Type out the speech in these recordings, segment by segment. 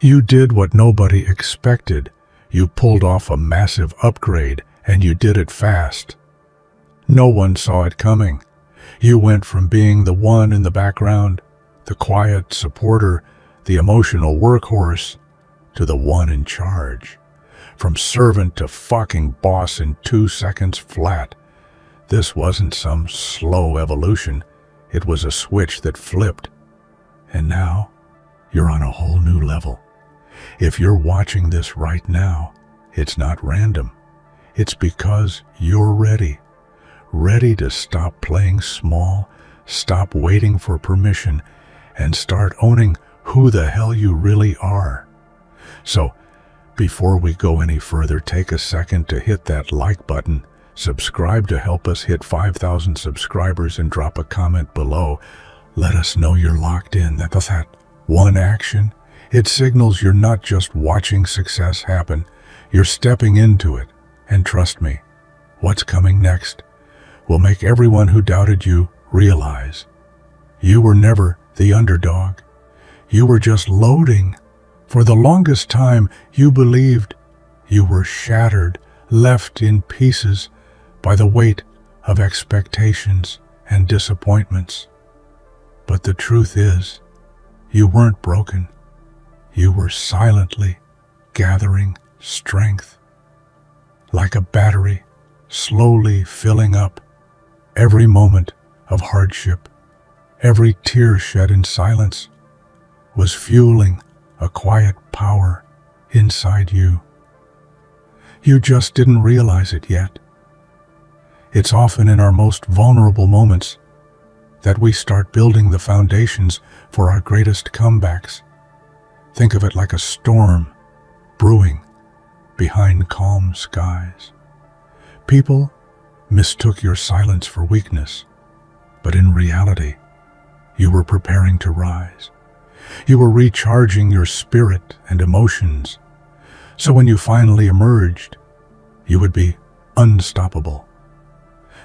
You did what nobody expected. You pulled off a massive upgrade, and you did it fast. No one saw it coming. You went from being the one in the background, the quiet supporter, the emotional workhorse, to the one in charge. From servant to fucking boss in 2 seconds flat. This wasn't some slow evolution. It was a switch that flipped. And now, you're on a whole new level. If you're watching this right now, it's not random. It's because you're ready. Ready to stop playing small, stop waiting for permission, and start owning who the hell you really are. So, before we go any further, take a second to hit that like button, subscribe to help us hit 5,000 subscribers, and drop a comment below. Let us know you're locked in. That's that one action. It signals you're not just watching success happen, you're stepping into it. And trust me, what's coming next will make everyone who doubted you realize you were never the underdog. You were just loading. For the longest time, you believed you were shattered, left in pieces by the weight of expectations and disappointments. But the truth is, you weren't broken. You were silently gathering strength. Like a battery, slowly filling up. Every moment of hardship, every tear shed in silence, was fueling a quiet power inside you. You just didn't realize it yet. It's often in our most vulnerable moments that we start building the foundations for our greatest comebacks. Think of it like a storm brewing behind calm skies. People mistook your silence for weakness, but in reality, you were preparing to rise. You were recharging your spirit and emotions, so when you finally emerged, you would be unstoppable.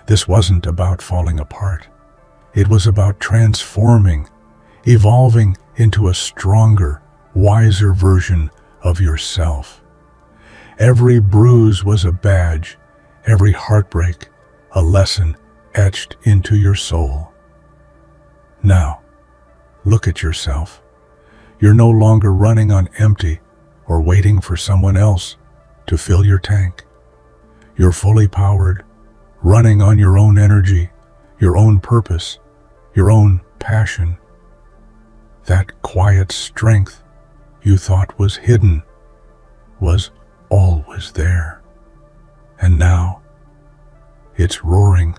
This wasn't about falling apart. It was about transforming, evolving into a stronger, wiser version of yourself. Every bruise was a badge, every heartbreak a lesson etched into your soul. Now, look at yourself. You're no longer running on empty or waiting for someone else to fill your tank. You're fully powered, running on your own energy, your own purpose, your own passion. That quiet strength you thought was hidden was always there. And now, it's roaring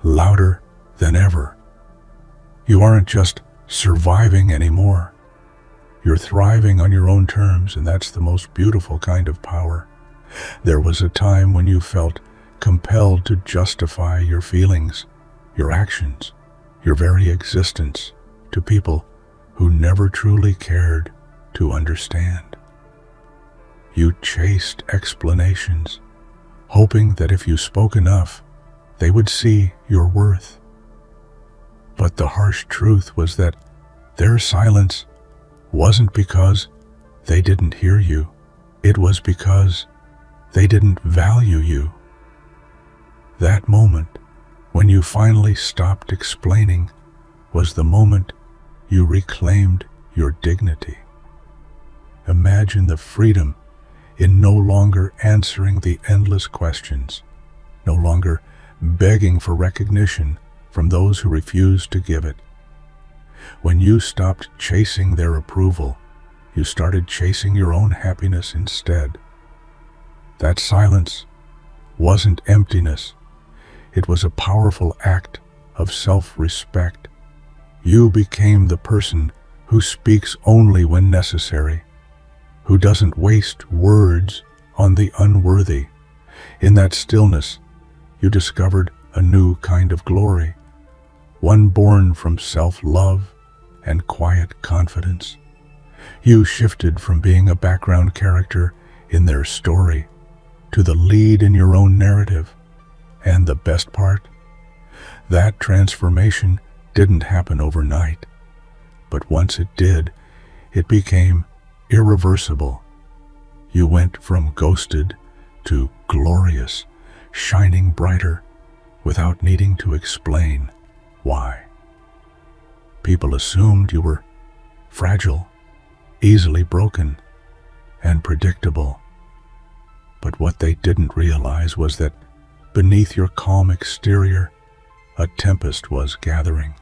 louder than ever. You aren't just surviving anymore. You're thriving on your own terms, and that's the most beautiful kind of power. There was a time when you felt compelled to justify your feelings, your actions, your very existence to people who never truly cared to understand. You chased explanations, hoping that if you spoke enough, they would see your worth. But the harsh truth was that their silence wasn't because they didn't hear you. It was because they didn't value you. That moment, when you finally stopped explaining, was the moment you reclaimed your dignity. Imagine the freedom in no longer answering the endless questions, no longer begging for recognition from those who refused to give it. When you stopped chasing their approval, you started chasing your own happiness instead. That silence wasn't emptiness. It was a powerful act of self-respect. You became the person who speaks only when necessary, who doesn't waste words on the unworthy. In that stillness, you discovered a new kind of glory, one born from self-love and quiet confidence. You shifted from being a background character in their story to the lead in your own narrative. And the best part? That transformation didn't happen overnight. But once it did, it became irreversible. You went from ghosted to glorious, shining brighter without needing to explain why. People assumed you were fragile, easily broken, and predictable. But what they didn't realize was that beneath your calm exterior, a tempest was gathering.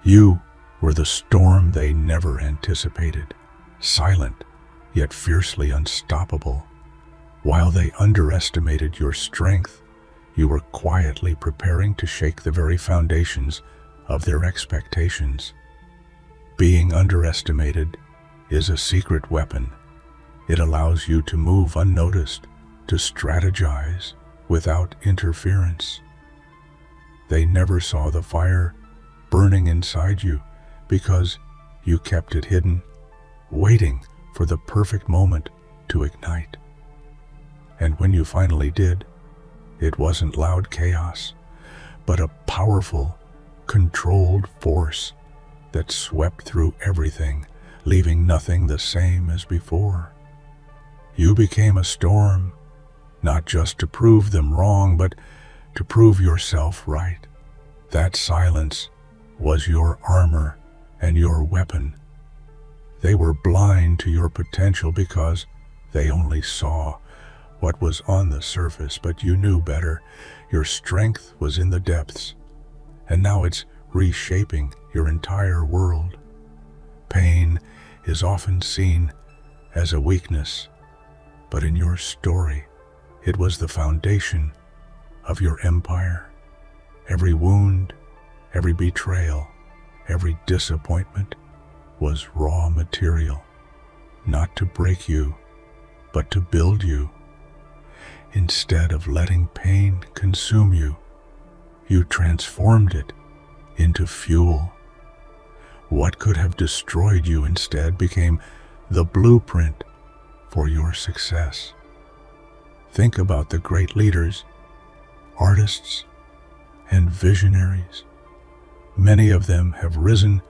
You were the storm they never anticipated, silent yet fiercely unstoppable. While they underestimated your strength, you were quietly preparing to shake the very foundations of their expectations. Being underestimated is a secret weapon. It allows you to move unnoticed, to strategize without interference. They never saw the fire burning inside you because you kept it hidden, waiting for the perfect moment to ignite. And when you finally did, it wasn't loud chaos, but a powerful, controlled force that swept through everything, leaving nothing the same as before. You became a storm, not just to prove them wrong, but to prove yourself right. That silence was your armor and your weapon. They were blind to your potential because they only saw what was on the surface, but you knew better. Your strength was in the depths, and now it's reshaping your entire world. Pain is often seen as a weakness, but in your story, it was the foundation of your empire. Every wound, every betrayal, every disappointment was raw material, not to break you, but to build you. Instead of letting pain consume you, you transformed it into fuel. What could have destroyed you instead became the blueprint for your success. Think about the great leaders, artists, and visionaries. Many of them have risen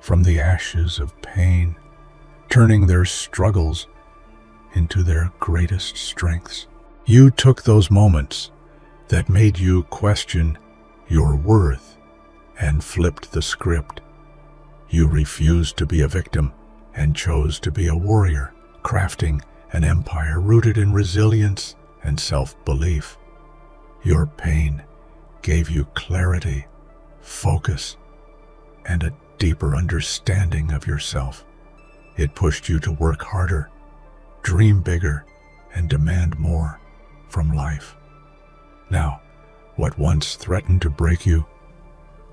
from the ashes of pain, turning their struggles into their greatest strengths. You took those moments that made you question your worth and flipped the script. You refused to be a victim and chose to be a warrior, crafting an empire rooted in resilience and self-belief. Your pain gave you clarity, focus, and a deeper understanding of yourself. It pushed you to work harder, dream bigger, and demand more from life. Now, what once threatened to break you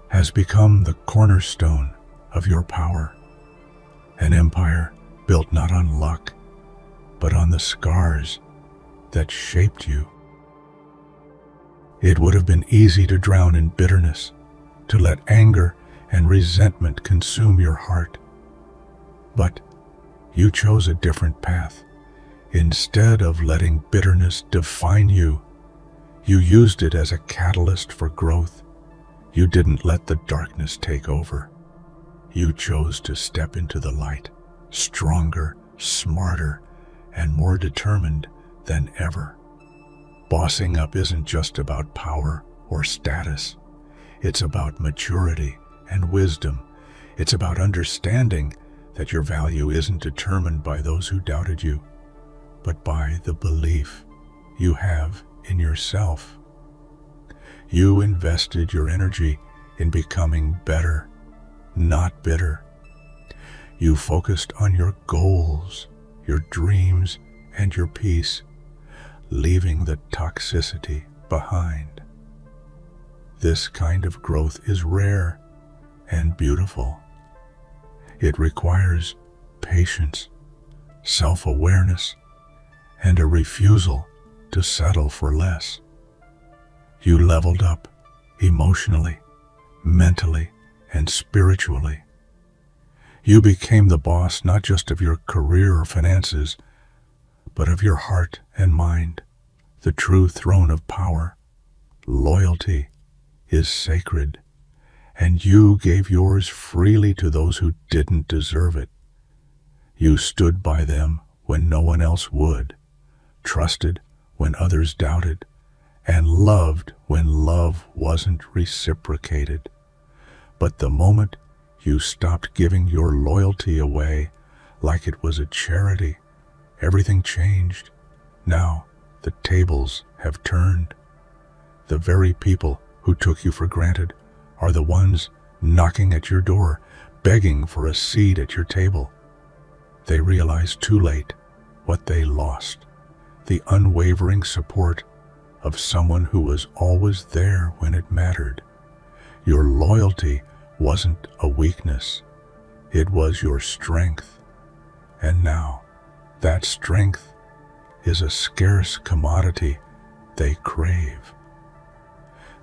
has become the cornerstone of your power. An empire built not on luck, but on the scars that shaped you. It would have been easy to drown in bitterness, to let anger and resentment consume your heart. But you chose a different path. Instead of letting bitterness define you, you used it as a catalyst for growth. You didn't let the darkness take over. You chose to step into the light, stronger, smarter, and more determined than ever. Bossing up isn't just about power or status. It's about maturity and wisdom. It's about understanding that your value isn't determined by those who doubted you, but by the belief you have in yourself. You invested your energy in becoming better, not bitter. You focused on your goals, your dreams, and your peace, leaving the toxicity behind. This kind of growth is rare and beautiful. It requires patience, self-awareness, and a refusal to settle for less. You leveled up emotionally, mentally, and spiritually. You became the boss not just of your career or finances, but of your heart and mind, the true throne of power. Loyalty is sacred, and you gave yours freely to those who didn't deserve it. You stood by them when no one else would, trusted when others doubted, and loved when love wasn't reciprocated. But the moment you stopped giving your loyalty away like it was a charity, everything changed. Now the tables have turned. The very people who took you for granted are the ones knocking at your door, begging for a seat at your table. They realize too late what they lost: the unwavering support of someone who was always there when it mattered. Your loyalty wasn't a weakness, it was your strength. And now, that strength is a scarce commodity they crave.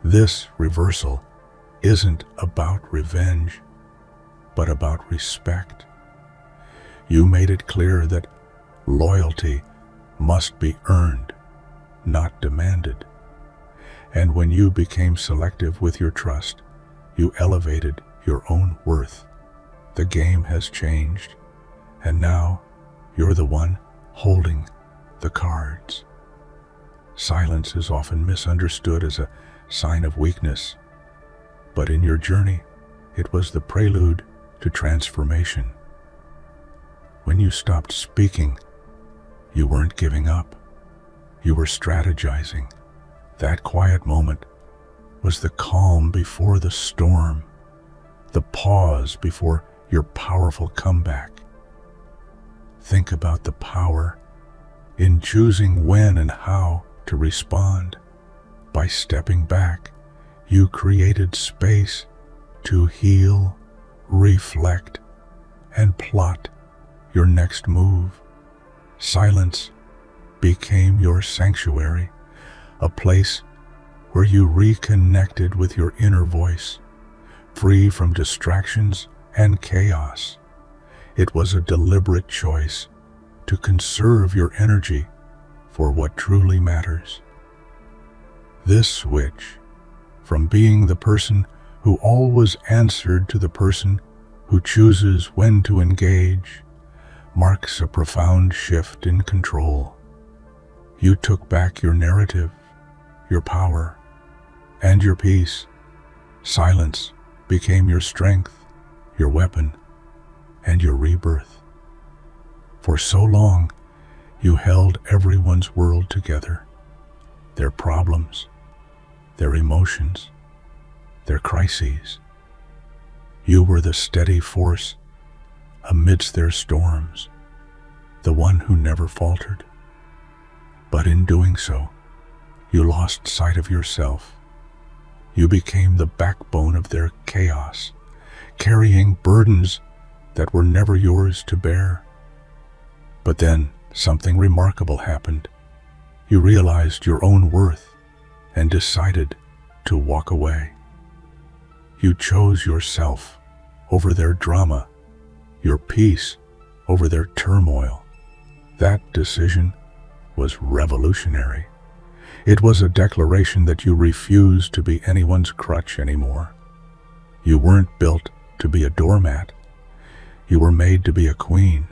This reversal isn't about revenge, but about respect. You made it clear that loyalty must be earned, not demanded. And when you became selective with your trust, you elevated your own worth. The game has changed, and now you're the one holding the cards. Silence is often misunderstood as a sign of weakness, but in your journey, it was the prelude to transformation. When you stopped speaking, you weren't giving up. You were strategizing. That quiet moment was the calm before the storm, the pause before your powerful comeback. Think about the power in choosing when and how to respond. By stepping back, you created space to heal, reflect, and plot your next move. Silence became your sanctuary, a place where you reconnected with your inner voice, free from distractions and chaos. It was a deliberate choice to conserve your energy for what truly matters. This switch from being the person who always answered to the person who chooses when to engage marks a profound shift in control. You took back your narrative, your power, and your peace. Silence became your strength, your weapon, and your rebirth. For so long, you held everyone's world together, their problems, their emotions, their crises. You were the steady force amidst their storms, the one who never faltered. But in doing so, you lost sight of yourself. You became the backbone of their chaos, carrying burdens that were never yours to bear. But then something remarkable happened. You realized your own worth and decided to walk away. You chose yourself over their drama, your peace over their turmoil. That decision was revolutionary. It was a declaration that you refused to be anyone's crutch anymore. You weren't built to be a doormat. You were made to be a queen.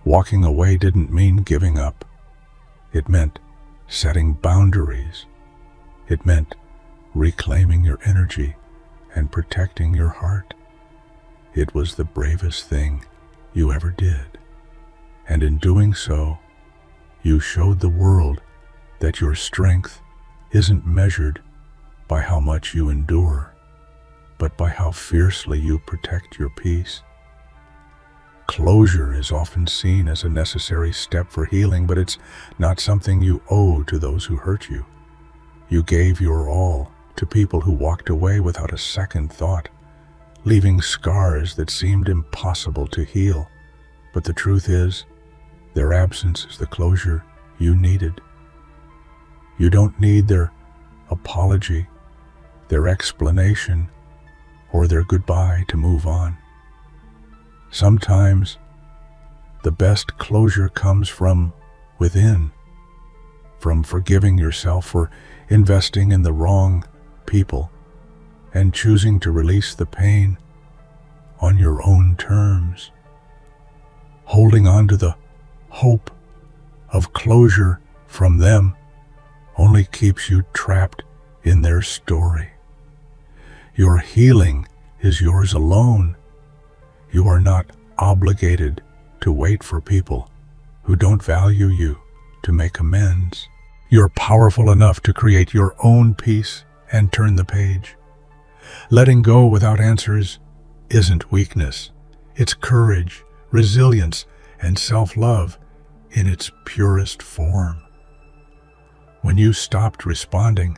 Walking away didn't mean giving up. It meant setting boundaries. It meant reclaiming your energy and protecting your heart. It was the bravest thing you ever did. And in doing so, you showed the world that your strength isn't measured by how much you endure, but by how fiercely you protect your peace. Closure is often seen as a necessary step for healing, but it's not something you owe to those who hurt you. You gave your all to people who walked away without a second thought, leaving scars that seemed impossible to heal. But the truth is, their absence is the closure you needed. You don't need their apology, their explanation, or their goodbye to move on. Sometimes the best closure comes from within, from forgiving yourself for investing in the wrong people and choosing to release the pain on your own terms. holding on to the hope of closure from them only keeps you trapped in their story. Your healing is yours alone. You are not obligated to wait for people who don't value you to make amends. You're powerful enough to create your own peace and turn the page. Letting go without answers isn't weakness. It's courage, resilience, and self-love in its purest form. When you stopped responding,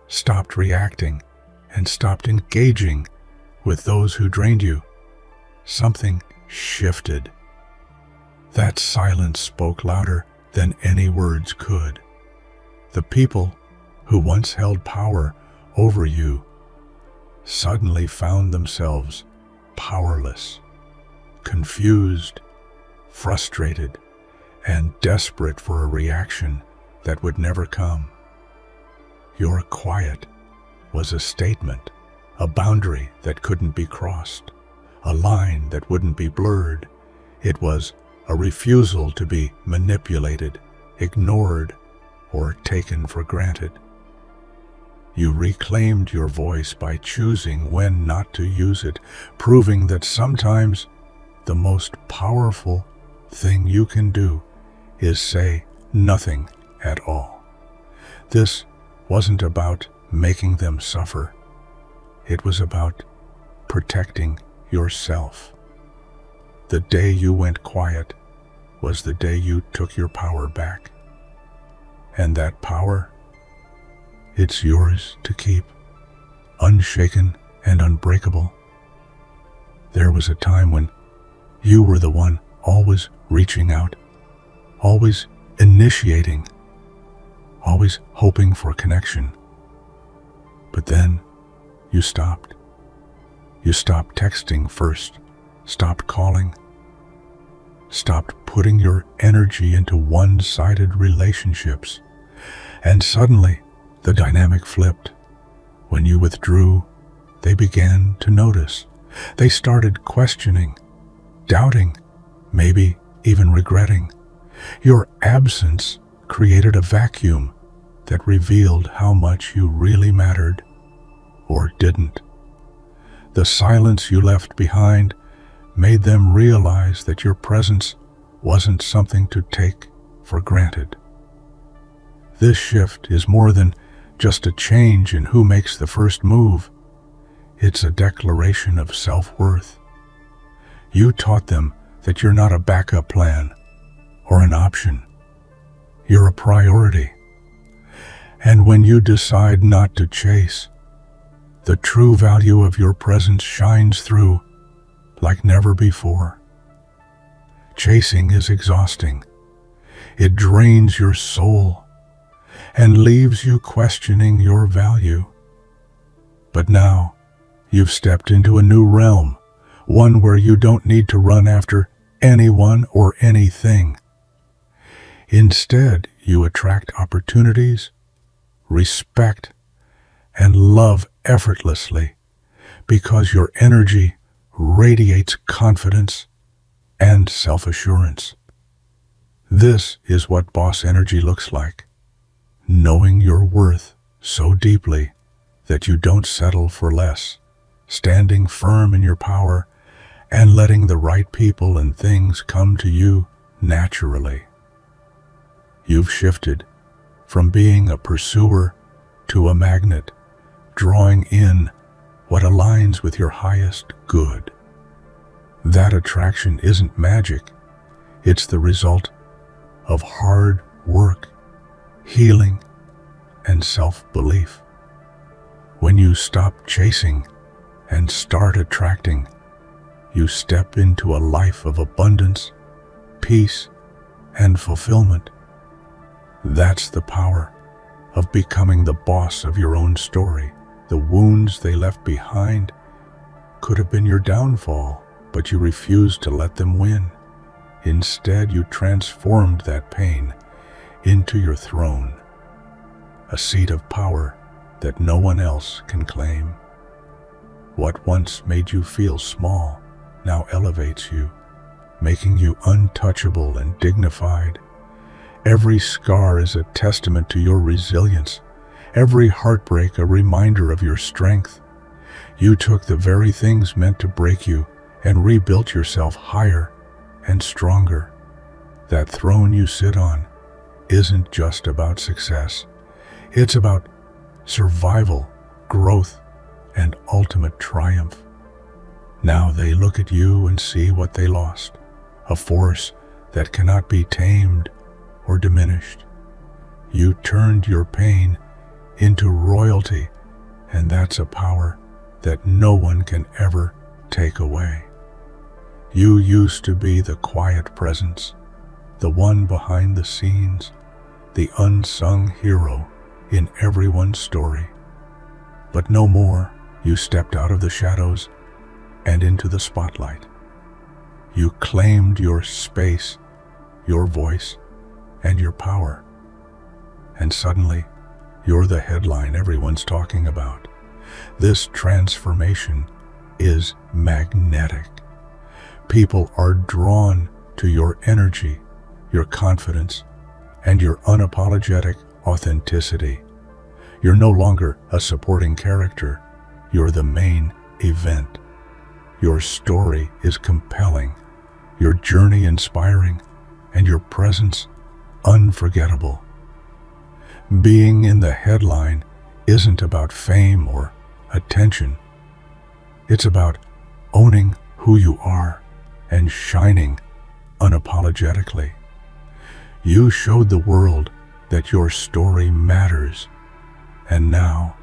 stopped reacting, and stopped engaging with those who drained you, something shifted. That silence spoke louder than any words could. The people who once held power over you suddenly found themselves powerless, confused, frustrated, and desperate for a reaction that would never come. Your quiet was a statement, a boundary that couldn't be crossed, a line that wouldn't be blurred. It was a refusal to be manipulated, ignored, or taken for granted. You reclaimed your voice by choosing when not to use it, proving that sometimes the most powerful thing you can do is say nothing at all. This wasn't about making them suffer. It was about protecting yourself. The day you went quiet was the day you took your power back. And that power, it's yours to keep, unshaken and unbreakable. There was a time when you were the one always reaching out, always initiating, always hoping for connection. But then you stopped. You stopped texting first, stopped calling, stopped putting your energy into one-sided relationships. And suddenly, the dynamic flipped. When you withdrew, they began to notice. They started questioning, doubting, maybe even regretting. Your absence created a vacuum that revealed how much you really mattered or didn't. The silence you left behind made them realize that your presence wasn't something to take for granted. This shift is more than just a change in who makes the first move. It's a declaration of self-worth. You taught them that you're not a backup plan or an option. You're a priority. And when you decide not to chase, the true value of your presence shines through like never before. Chasing is exhausting. It drains your soul and leaves you questioning your value. But now, you've stepped into a new realm, one where you don't need to run after anyone or anything. Instead, you attract opportunities, respect, and love effortlessly because your energy radiates confidence and self-assurance. This is what boss energy looks like. Knowing your worth so deeply that you don't settle for less, standing firm in your power, and letting the right people and things come to you naturally. You've shifted from being a pursuer to a magnet, drawing in what aligns with your highest good. That attraction isn't magic. It's the result of hard work, healing, and self-belief. When you stop chasing and start attracting, you step into a life of abundance, peace, and fulfillment. That's the power of becoming the boss of your own story. The wounds they left behind could have been your downfall, but you refused to let them win. Instead, you transformed that pain into your throne, a seat of power that no one else can claim. What once made you feel small now elevates you. making you untouchable and dignified. Every scar is a testament to your resilience, every heartbreak a reminder of your strength. You took the very things meant to break you and rebuilt yourself higher and stronger. That throne you sit on isn't just about success. It's about survival, growth, and ultimate triumph. Now they look at you and see what they lost, a force that cannot be tamed or diminished. You turned your pain into royalty, and that's a power that no one can ever take away. You used to be the quiet presence, the one behind the scenes, the unsung hero in everyone's story. But no more. You stepped out of the shadows and into the spotlight. You claimed your space, your voice, and your power. And suddenly, you're the headline everyone's talking about. This transformation is magnetic. People are drawn to your energy, your confidence, and your unapologetic authenticity. You're no longer a supporting character. You're the main event. Your story is compelling, your journey inspiring, and your presence unforgettable. Being in the headline isn't about fame or attention. It's about owning who you are and shining unapologetically. You showed the world that your story matters, and now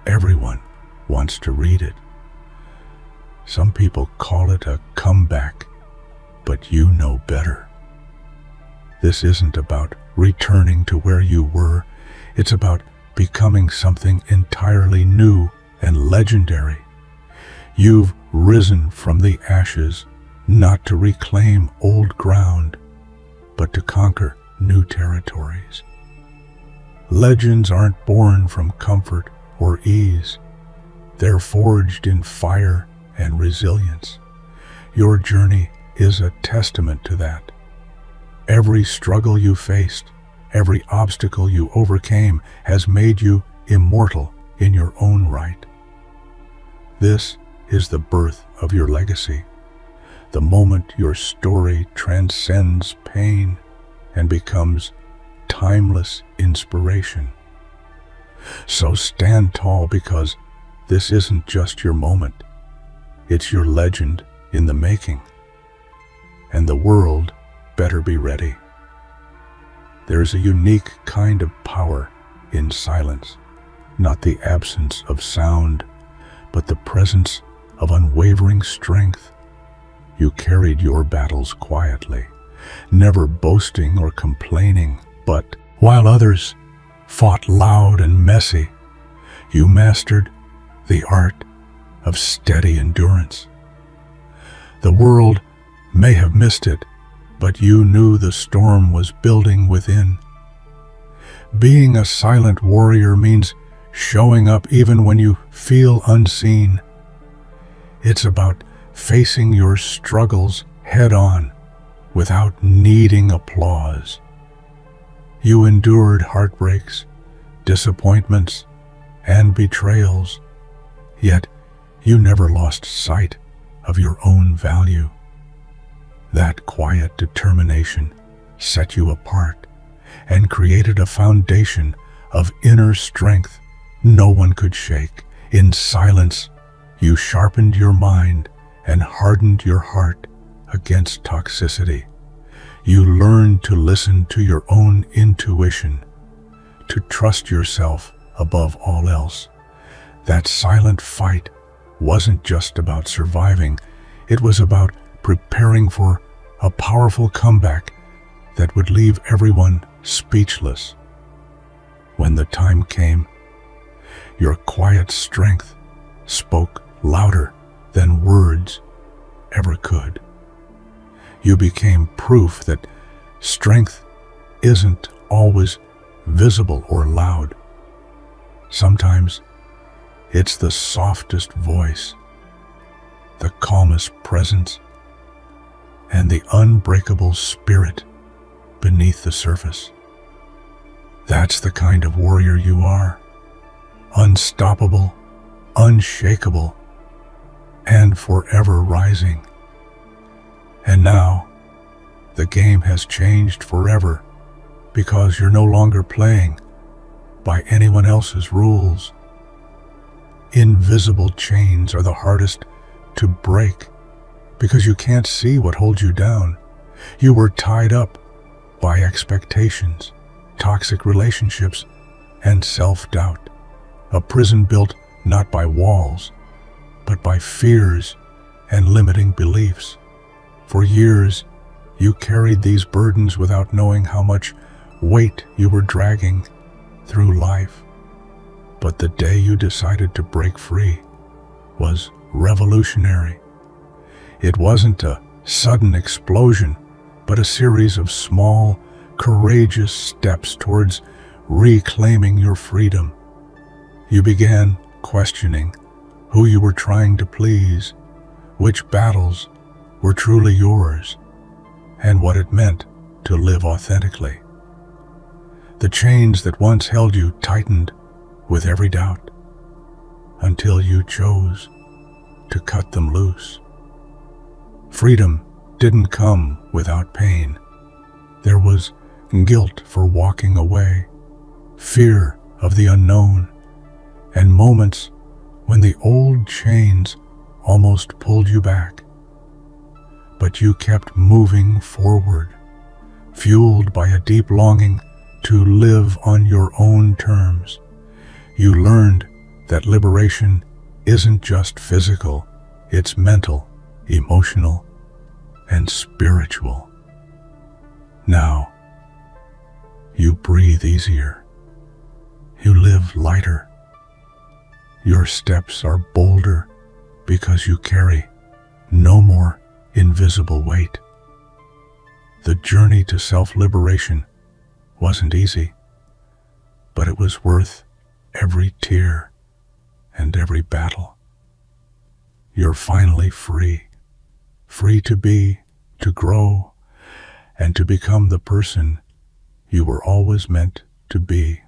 everyone wants to read it. Some people call it a comeback, but you know better. This isn't about returning to where you were. It's about becoming something entirely new and legendary. You've risen from the ashes, not to reclaim old ground, but to conquer new territories. Legends aren't born from comfort or ease. They're forged in fire and resilience. Your journey is a testament to that. Every struggle you faced, every obstacle you overcame has made you immortal in your own right. This is the birth of your legacy, the moment your story transcends pain and becomes timeless inspiration. So stand tall, because this isn't just your moment. It's your legend in the making. And the world better be ready. There's a unique kind of power in silence, not the absence of sound, but the presence of unwavering strength. You carried your battles quietly, never boasting or complaining, but while others fought loud and messy, you mastered the art of steady endurance. The world may have missed it, but you knew the storm was building within. Being a silent warrior means showing up even when you feel unseen. It's about facing your struggles head on without needing applause. You endured heartbreaks, disappointments, and betrayals, yet you never lost sight of your own value. That quiet determination set you apart and created a foundation of inner strength no one could shake. In silence, you sharpened your mind and hardened your heart against toxicity. You learned to listen to your own intuition, to trust yourself above all else. That silent fight wasn't just about surviving. It was about preparing for a powerful comeback that would leave everyone speechless. When the time came, your quiet strength spoke louder than words ever could. You became proof that strength isn't always visible or loud. Sometimes it's the softest voice, the calmest presence, and the unbreakable spirit beneath the surface. That's the kind of warrior you are. Unstoppable, unshakable, and forever rising. And now, the game has changed forever because you're no longer playing by anyone else's rules. Invisible chains are the hardest to break because you can't see what holds you down. You were tied up by expectations, toxic relationships, and self-doubt. A prison built not by walls, but by fears and limiting beliefs. For years, you carried these burdens without knowing how much weight you were dragging through life. But the day you decided to break free was revolutionary. It wasn't a sudden explosion, but a series of small, courageous steps towards reclaiming your freedom. You began questioning who you were trying to please, which battles were truly yours, and what it meant to live authentically. The chains that once held you tightened with every doubt, until you chose to cut them loose. Freedom didn't come without pain. There was guilt for walking away, fear of the unknown, and moments when the old chains almost pulled you back. But you kept moving forward, fueled by a deep longing to live on your own terms. You learned that liberation isn't just physical, it's mental, emotional, and spiritual. Now, you breathe easier. You live lighter. Your steps are bolder because you carry no more invisible weight. The journey to self-liberation wasn't easy, but it was worth every tear and every battle. You're finally free. Free to be, to grow, and to become the person you were always meant to be.